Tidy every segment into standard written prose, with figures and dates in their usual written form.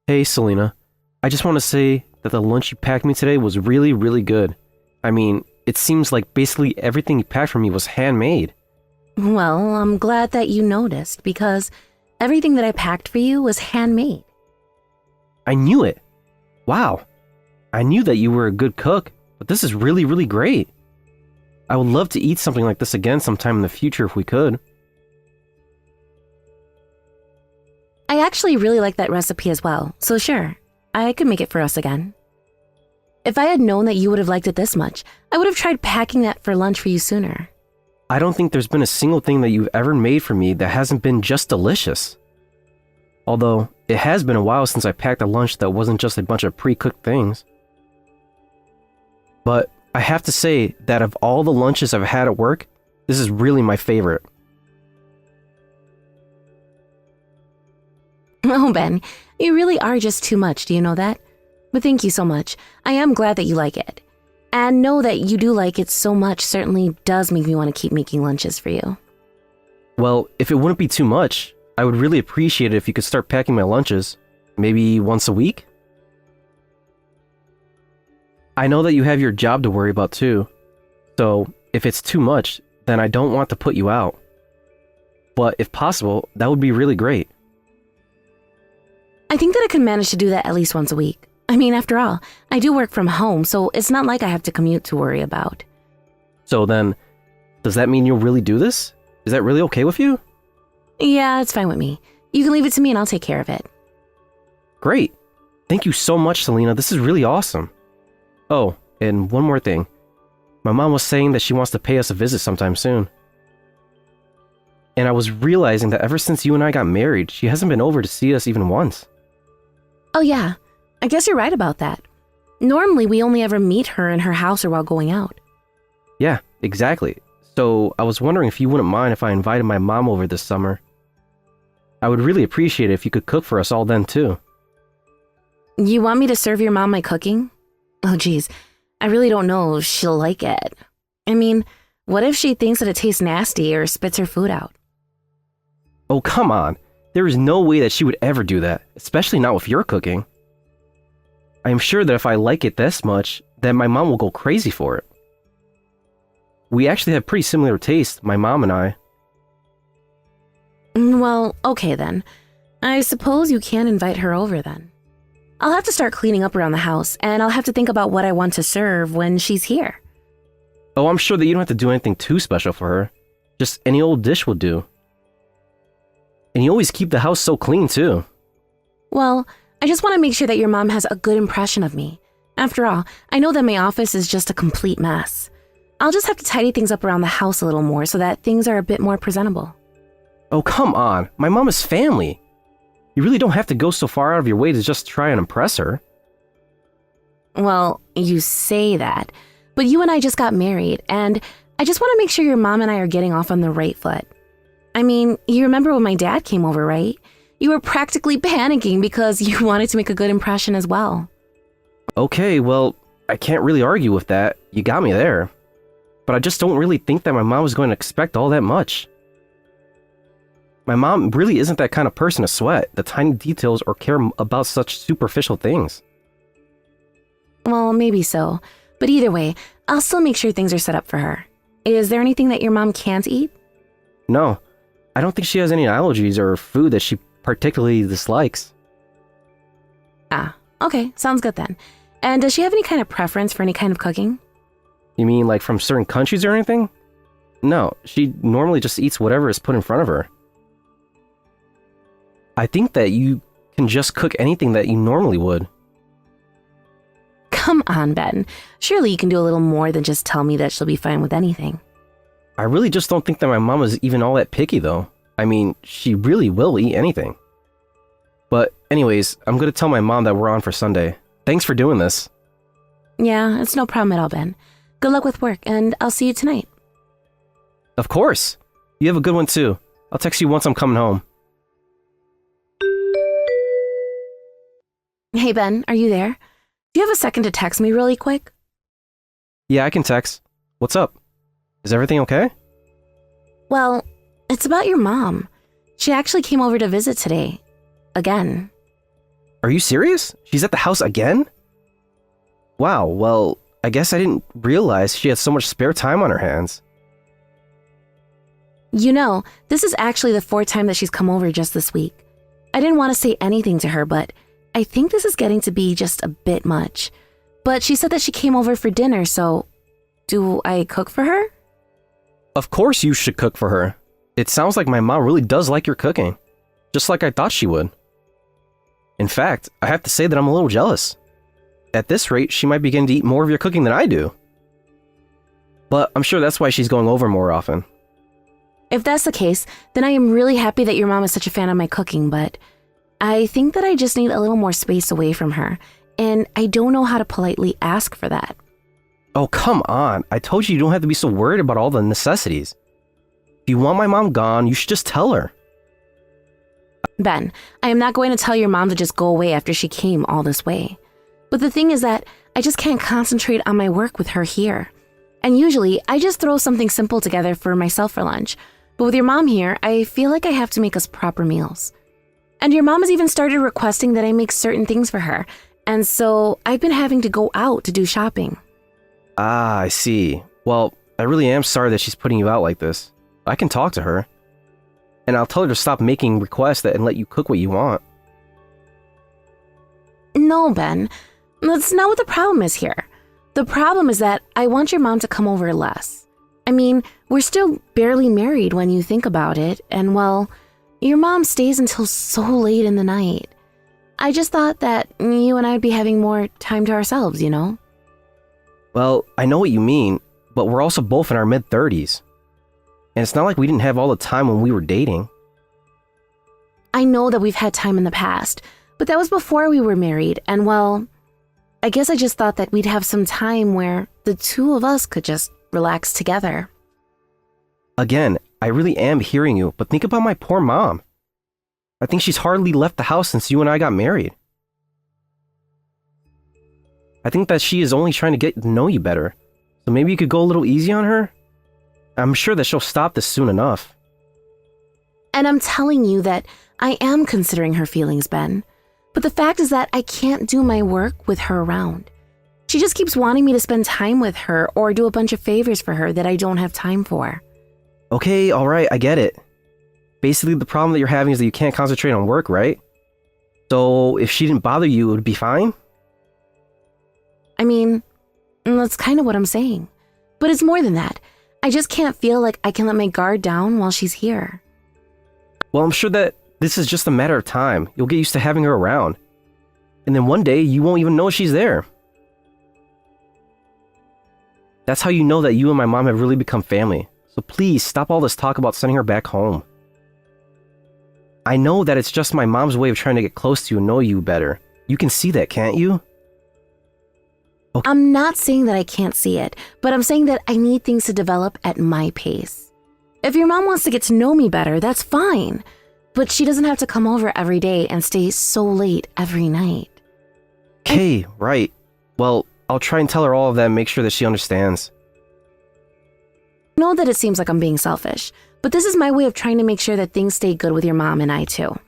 Hey, Selena. I just want to say that the lunch you packed me today was really, really good. I mean, it seems like basically everything you packed for me was handmade. Well, I'm glad that you noticed because everything that I packed for you was handmade. I knew it. Wow. I knew that you were a good cook, but this is really, really great. I would love to eat something like this again sometime in the future if we could. I actually really like that recipe as well, so sure, I could make it for us again. If I had known that you would have liked it this much, I would have tried packing that for lunch for you sooner. I don't think there's been a single thing that you've ever made for me that hasn't been just delicious. Although, it has been a while since I packed a lunch that wasn't just a bunch of pre-cooked things. But I have to say that of all the lunches I've had at work, this is really my favorite. Oh, Ben, you really are just too much, do you know that? But thank you so much. I am glad that you like it. And know that you do like it so much certainly does make me want to keep making lunches for you. Well, if it wouldn't be too much, I would really appreciate it if you could start packing my lunches. Maybe once a week? I know that you have your job to worry about too. So, if it's too much, then I don't want to put you out. But if possible, that would be really great. I think that I can manage to do that at least once a week. I mean, after all, I do work from home, so it's not like I have to commute to worry about. So then, does that mean you'll really do this? Is that really okay with you? Yeah, it's fine with me. You can leave it to me and I'll take care of it. Great. Thank you so much, Selena. This is really awesome. Oh, and one more thing. My mom was saying that she wants to pay us a visit sometime soon. And I was realizing that ever since you and I got married, she hasn't been over to see us even once. Oh yeah, I guess you're right about that. Normally, we only ever meet her in her house or while going out. Yeah, exactly. So I was wondering if you wouldn't mind if I invited my mom over this summer. I would really appreciate it if you could cook for us all then too. You want me to serve your mom my cooking? Oh geez, I really don't know if she'll like it. I mean, what if she thinks that it tastes nasty or spits her food out? Oh, come on. There is no way that she would ever do that, especially not with your cooking. I am sure that if I like it this much, then my mom will go crazy for it. We actually have pretty similar tastes, my mom and I. Well, okay then. I suppose you can invite her over then. I'll have to start cleaning up around the house, and I'll have to think about what I want to serve when she's here. Oh, I'm sure that you don't have to do anything too special for her. Just any old dish will do. And you always keep the house so clean too. Well, I just want to make sure that your mom has a good impression of me. After all, I know that my office is just a complete mess. I'll just have to tidy things up around the house a little more so that things are a bit more presentable. Oh, come on. My mom is family. You really don't have to go so far out of your way to just try and impress her. Well, you say that, but you and I just got married, and I just want to make sure your mom and I are getting off on the right foot. I mean, you remember when my dad came over, right? You were practically panicking because you wanted to make a good impression as well. Okay, well, I can't really argue with that. You got me there. But I just don't really think that my mom was going to expect all that much. My mom really isn't that kind of person to sweat the tiny details or care about such superficial things. Well, maybe so. But either way, I'll still make sure things are set up for her. Is there anything that your mom can't eat? No, I don't think she has any allergies or food that she particularly dislikes. Ah, okay, sounds good then. And does she have any kind of preference for any kind of cooking? You mean like from certain countries or anything? No, she normally just eats whatever is put in front of her. I think that you can just cook anything that you normally would. Come on, Ben. Surely you can do a little more than just tell me that she'll be fine with anything. I really just don't think that my mom is even all that picky though. I mean, she really will eat anything. But anyways, I'm gonna tell my mom that we're on for Sunday. Thanks for doing this. Yeah, it's no problem at all, Ben. Good luck with work, and I'll see you tonight. Of course. You have a good one too. I'll text you once I'm coming home. Hey, Ben, are you there? Do you have a second to text me really quick? Yeah, I can text. What's up? Is everything okay? Well, it's about your mom. She actually came over to visit today. Again. Are you serious? She's at the house again? Wow, well, I guess I didn't realize she had so much spare time on her hands. You know, this is actually the fourth time that she's come over just this week. I didn't want to say anything to her, but I think this is getting to be just a bit much. But she said that she came over for dinner, so do I cook for her? Of course you should cook for her. It sounds like my mom really does like your cooking, just like I thought she would. In fact, I have to say that I'm a little jealous. At this rate, she might begin to eat more of your cooking than I do. But I'm sure that's why she's going over more often. If that's the case, then I am really happy that your mom is such a fan of my cooking, but I think that I just need a little more space away from her, and I don't know how to politely ask for that. Oh, come on. I told you don't have to be so worried about all the necessities. If you want my mom gone, you should just tell her. Ben, I am not going to tell your mom to just go away after she came all this way. But the thing is that I just can't concentrate on my work with her here. And usually, I just throw something simple together for myself for lunch. But with your mom here, I feel like I have to make us proper meals. And your mom has even started requesting that I make certain things for her. And so I've been having to go out to do shopping. Ah, I see. Well, I really am sorry that she's putting you out like this. I can talk to her. And I'll tell her to stop making requests and let you cook what you want. No, Ben. That's not what the problem is here. The problem is that I want your mom to come over less. I mean, we're still barely married when you think about it, and well, your mom stays until so late in the night. I just thought that you and I would be having more time to ourselves, you know? Well, I know what you mean, but we're also both in our mid-30s. And it's not like we didn't have all the time when we were dating. I know that we've had time in the past, but that was before we were married, and well, I guess I just thought that we'd have some time where the two of us could just relax together. Again, I really am hearing you, but think about my poor mom. I think she's hardly left the house since you and I got married. I think that she is only trying to get to know you better, so maybe you could go a little easy on her? I'm sure that she'll stop this soon enough. And I'm telling you that I am considering her feelings, Ben. But the fact is that I can't do my work with her around. She just keeps wanting me to spend time with her or do a bunch of favors for her that I don't have time for. Okay, alright, I get it. Basically, the problem that you're having is that you can't concentrate on work, right? So, if she didn't bother you, it would be fine? I mean, that's kind of what I'm saying. But it's more than that. I just can't feel like I can let my guard down while she's here. Well, I'm sure that this is just a matter of time. You'll get used to having her around. And then one day, you won't even know she's there. That's how you know that you and my mom have really become family. So please, stop all this talk about sending her back home. I know that it's just my mom's way of trying to get close to you and know you better. You can see that, can't you? Okay. I'm not saying that I can't see it, but I'm saying that I need things to develop at my pace. If your mom wants to get to know me better, that's fine. But she doesn't have to come over every day and stay so late every night. Okay, right. Well, I'll try and tell her all of that and make sure that she understands. I know that it seems like I'm being selfish, but this is my way of trying to make sure that things stay good with your mom and I too.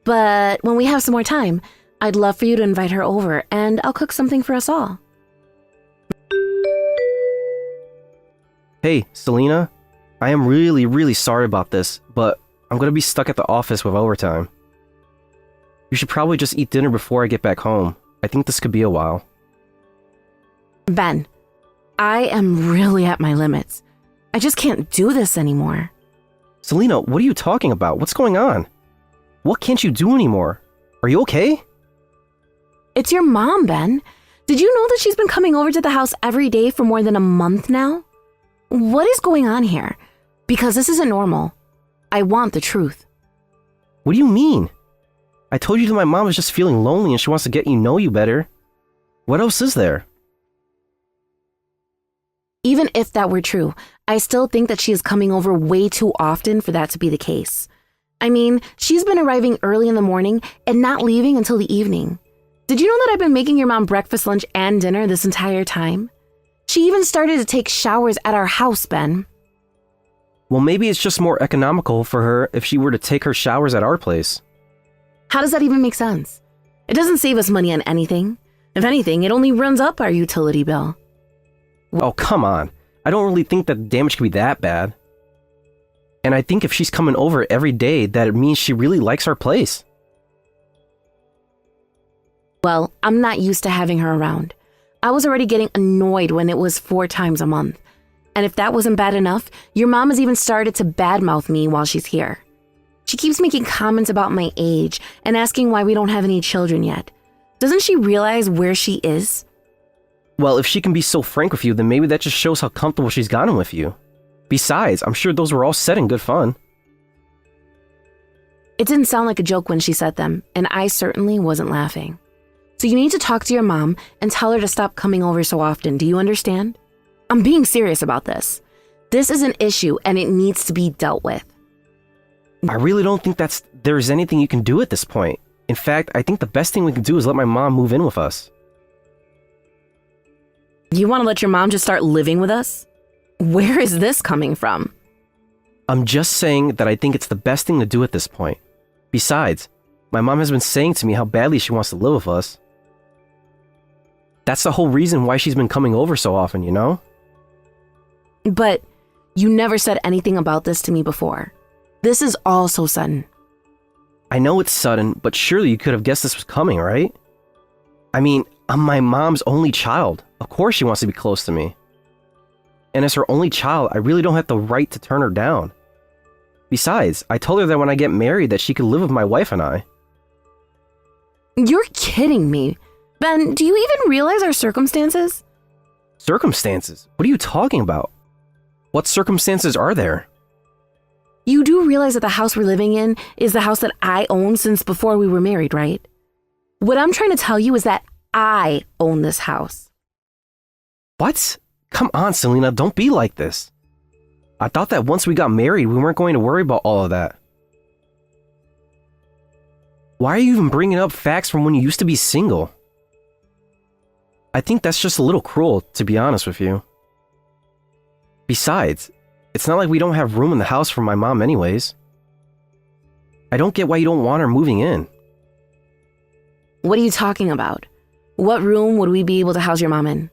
But when we have some more time, I'd love for you to invite her over and I'll cook something for us all. Hey, Selena, I am really, really sorry about this, but I'm gonna be stuck at the office with overtime. You should probably just eat dinner before I get back home. I think this could be a while. Ben, I am really at my limits. I just can't do this anymore. Selena, what are you talking about? What's going on? What can't you do anymore? Are you okay? It's your mom, Ben. Did you know that she's been coming over to the house every day for more than a month now? What is going on here? Because this isn't normal. I want the truth. What do you mean? I told you that my mom is just feeling lonely and she wants to get you know you better. What else is there? Even if that were true, I still think that she is coming over way too often for that to be the case. I mean, she's been arriving early in the morning and not leaving until the evening. Did you know that I've been making your mom breakfast, lunch, and dinner this entire time? She even started to take showers at our house, Ben. Well, maybe it's just more economical for her if she were to take her showers at our place. How does that even make sense? It doesn't save us money on anything. If anything, it only runs up our utility bill. Oh, come on. I don't really think that the damage could be that bad. And I think if she's coming over every day, that it means she really likes our place. Well, I'm not used to having her around. I was already getting annoyed when it was 4 times a month. And if that wasn't bad enough, your mom has even started to badmouth me while she's here. She keeps making comments about my age and asking why we don't have any children yet. Doesn't she realize where she is? Well, if she can be so frank with you, then maybe that just shows how comfortable she's gotten with you. Besides, I'm sure those were all said in good fun. It didn't sound like a joke when she said them, and I certainly wasn't laughing. So you need to talk to your mom and tell her to stop coming over so often, do you understand? I'm being serious about this. This is an issue and it needs to be dealt with. I really don't think there's anything you can do at this point. In fact, I think the best thing we can do is let my mom move in with us. You want to let your mom just start living with us? Where is this coming from? I'm just saying that I think it's the best thing to do at this point. Besides, my mom has been saying to me how badly she wants to live with us. That's the whole reason why she's been coming over so often, you know? But you never said anything about this to me before. This is all so sudden. I know it's sudden, but surely you could have guessed this was coming, right? I mean, I'm my mom's only child. Of course she wants to be close to me. And as her only child, I really don't have the right to turn her down. Besides, I told her that when I get married that she could live with my wife and I. You're kidding me. Ben, do you even realize our circumstances? Circumstances? What are you talking about? What circumstances are there? You do realize that the house we're living in is the house that I own since before we were married, right? What I'm trying to tell you is that I own this house. What? Come on, Selena, don't be like this. I thought that once we got married, we weren't going to worry about all of that. Why are you even bringing up facts from when you used to be single? I think that's just a little cruel, to be honest with you. Besides, it's not like we don't have room in the house for my mom anyways. I don't get why you don't want her moving in. What are you talking about? What room would we be able to house your mom in?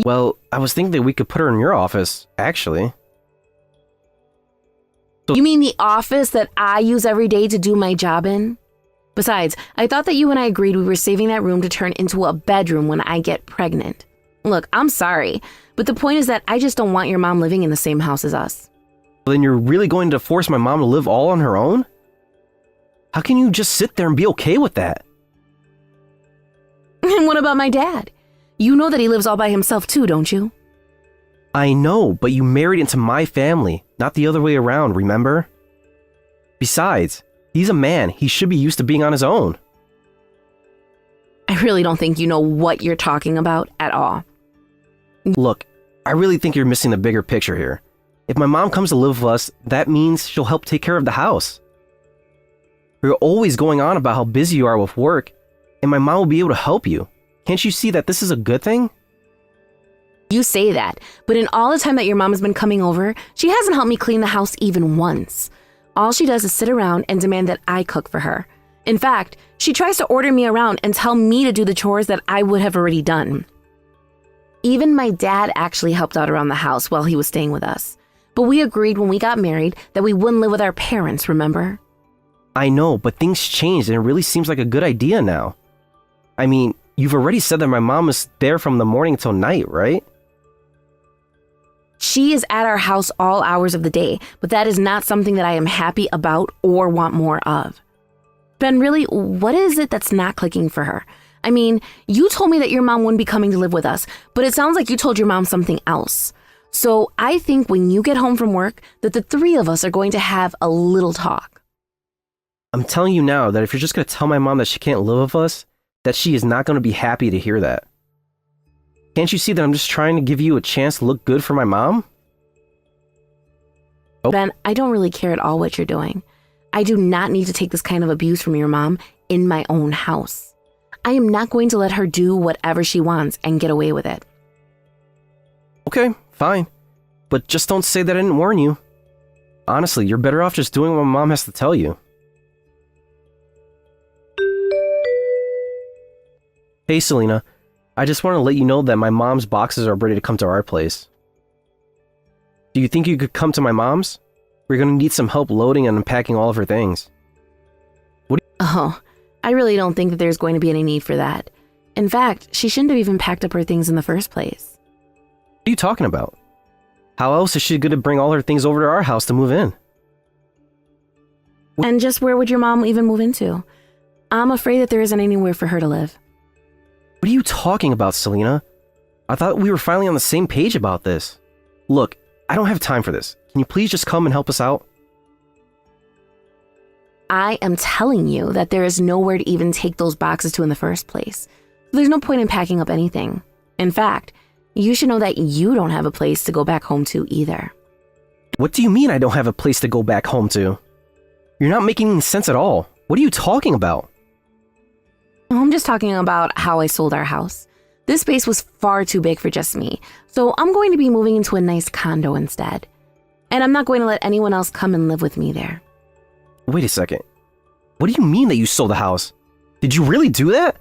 Well, I was thinking that we could put her in your office, actually. You mean the office that I use every day to do my job in? Besides, I thought that you and I agreed we were saving that room to turn into a bedroom when I get pregnant. Look, I'm sorry, but the point is that I just don't want your mom living in the same house as us. Well, then you're really going to force my mom to live all on her own? How can you just sit there and be okay with that? And what about my dad? You know that he lives all by himself too, don't you? I know, but you married into my family, not the other way around, remember? Besides, he's a man. He should be used to being on his own. I really don't think you know what you're talking about at all. Look, I really think you're missing the bigger picture here. If my mom comes to live with us, that means she'll help take care of the house. You're always going on about how busy you are with work, and my mom will be able to help you. Can't you see that this is a good thing? You say that, but in all the time that your mom has been coming over, she hasn't helped me clean the house even once. All she does is sit around and demand that I cook for her. In fact, she tries to order me around and tell me to do the chores that I would have already done. Even my dad actually helped out around the house while he was staying with us. But we agreed when we got married that we wouldn't live with our parents, remember? I know, but things changed and it really seems like a good idea now. I mean, you've already said that my mom is there from the morning till night, right? She is at our house all hours of the day, but that is not something that I am happy about or want more of. Ben, really, what is it that's not clicking for her? I mean, you told me that your mom wouldn't be coming to live with us, but it sounds like you told your mom something else. So I think when you get home from work, that the three of us are going to have a little talk. I'm telling you now that if you're just going to tell my mom that she can't live with us, that she is not going to be happy to hear that. Can't you see that I'm just trying to give you a chance to look good for my mom? Oh. Ben, I don't really care at all what you're doing. I do not need to take this kind of abuse from your mom in my own house. I am not going to let her do whatever she wants and get away with it. Okay, fine. But just don't say that I didn't warn you. Honestly, you're better off just doing what my mom has to tell you. Hey, Selena. I just want to let you know that my mom's boxes are ready to come to our place. Do you think you could come to my mom's? We're going to need some help loading and unpacking all of her things. Oh, I really don't think that there's going to be any need for that. In fact, she shouldn't have even packed up her things in the first place. What are you talking about? How else is she going to bring all her things over to our house to move in? And just where would your mom even move into? I'm afraid that there isn't anywhere for her to live. What are you talking about, Selena? I thought we were finally on the same page about this. Look, I don't have time for this. Can you please just come and help us out? I am telling you that there is nowhere to even take those boxes to in the first place. There's no point in packing up anything. In fact, you should know that you don't have a place to go back home to either. What do you mean I don't have a place to go back home to? You're not making any sense at all. What are you talking about? I'm just talking about how I sold our house. This space was far too big for just me, so I'm going to be moving into a nice condo instead. And I'm not going to let anyone else come and live with me there. Wait a second. What do you mean that you sold the house? Did you really do that?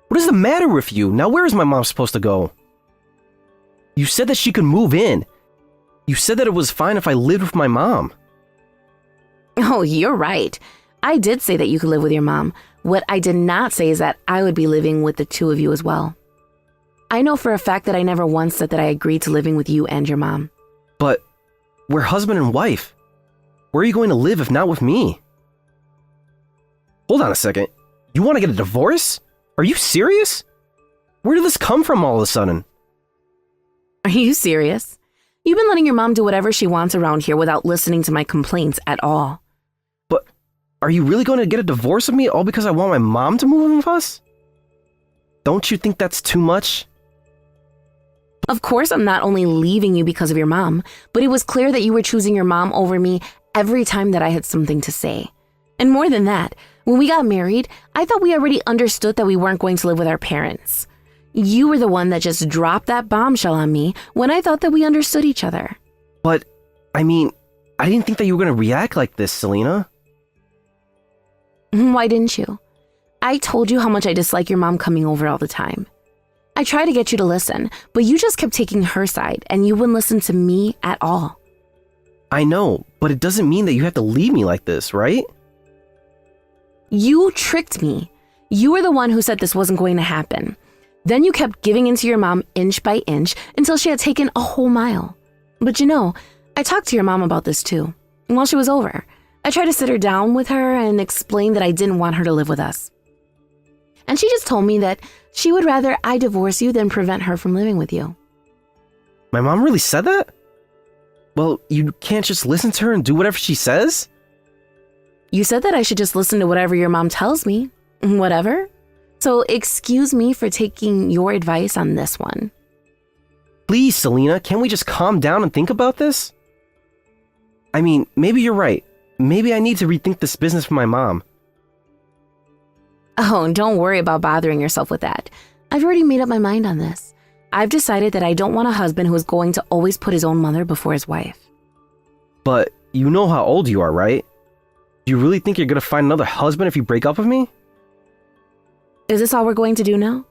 What is the matter with you? Now where is my mom supposed to go? You said that she could move in. You said that it was fine if I lived with my mom. Oh, you're right. I did say that you could live with your mom. What I did not say is that I would be living with the two of you as well. I know for a fact that I never once said that I agreed to living with you and your mom. But we're husband and wife. Where are you going to live if not with me? Hold on a second. You want to get a divorce? Are you serious? Where did this come from all of a sudden? Are you serious? You've been letting your mom do whatever she wants around here without listening to my complaints at all. But are you really going to get a divorce with me all because I want my mom to move in with us? Don't you think that's too much? Of course, I'm not only leaving you because of your mom, but it was clear that you were choosing your mom over me every time that I had something to say. And more than that, when we got married, I thought we already understood that we weren't going to live with our parents. You were the one that just dropped that bombshell on me when I thought that we understood each other. But, I didn't think that you were going to react like this, Selena. Why didn't you? I told you how much I dislike your mom coming over all the time. I tried to get you to listen, but you just kept taking her side and you wouldn't listen to me at all. I know, but it doesn't mean that you have to leave me like this, right? You tricked me. You were the one who said this wasn't going to happen. Then you kept giving in to your mom inch by inch until she had taken a whole mile. But I talked to your mom about this too. While she was over, I tried to sit her down with her and explain that I didn't want her to live with us. And she just told me that she would rather I divorce you than prevent her from living with you. My mom really said that? Well, you can't just listen to her and do whatever she says? You said that I should just listen to whatever your mom tells me. Whatever. So excuse me for taking your advice on this one. Please, Selena, can't we just calm down and think about this? Maybe you're right. Maybe I need to rethink this business for my mom. Oh, don't worry about bothering yourself with that. I've already made up my mind on this. I've decided that I don't want a husband who is going to always put his own mother before his wife. But you know how old you are, right? Do you really think you're going to find another husband if you break up with me? Is this all we're going to do now?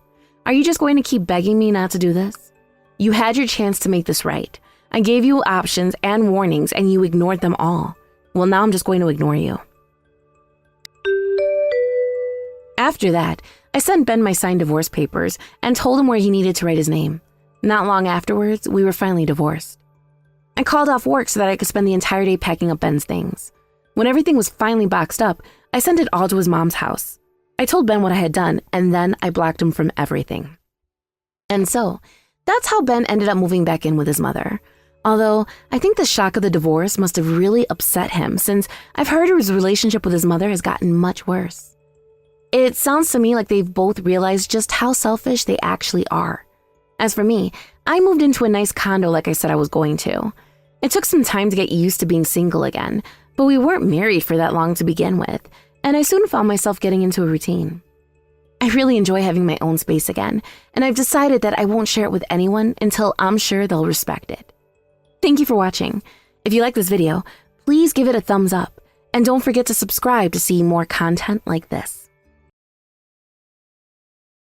Are you just going to keep begging me not to do this? You had your chance to make this right. I gave you options and warnings and you ignored them all. Well, now I'm just going to ignore you. After that, I sent Ben my signed divorce papers and told him where he needed to write his name. Not long afterwards, we were finally divorced. I called off work so that I could spend the entire day packing up Ben's things. When everything was finally boxed up, I sent it all to his mom's house. I told Ben what I had done, and then I blocked him from everything. And so, that's how Ben ended up moving back in with his mother. Although, I think the shock of the divorce must have really upset him, since I've heard his relationship with his mother has gotten much worse. It sounds to me like they've both realized just how selfish they actually are. As for me, I moved into a nice condo like I said I was going to. It took some time to get used to being single again, but we weren't married for that long to begin with, and I soon found myself getting into a routine. I really enjoy having my own space again, and I've decided that I won't share it with anyone until I'm sure they'll respect it. Thank you for watching. If you like this video, please give it a thumbs up, and don't forget to subscribe to see more content like this.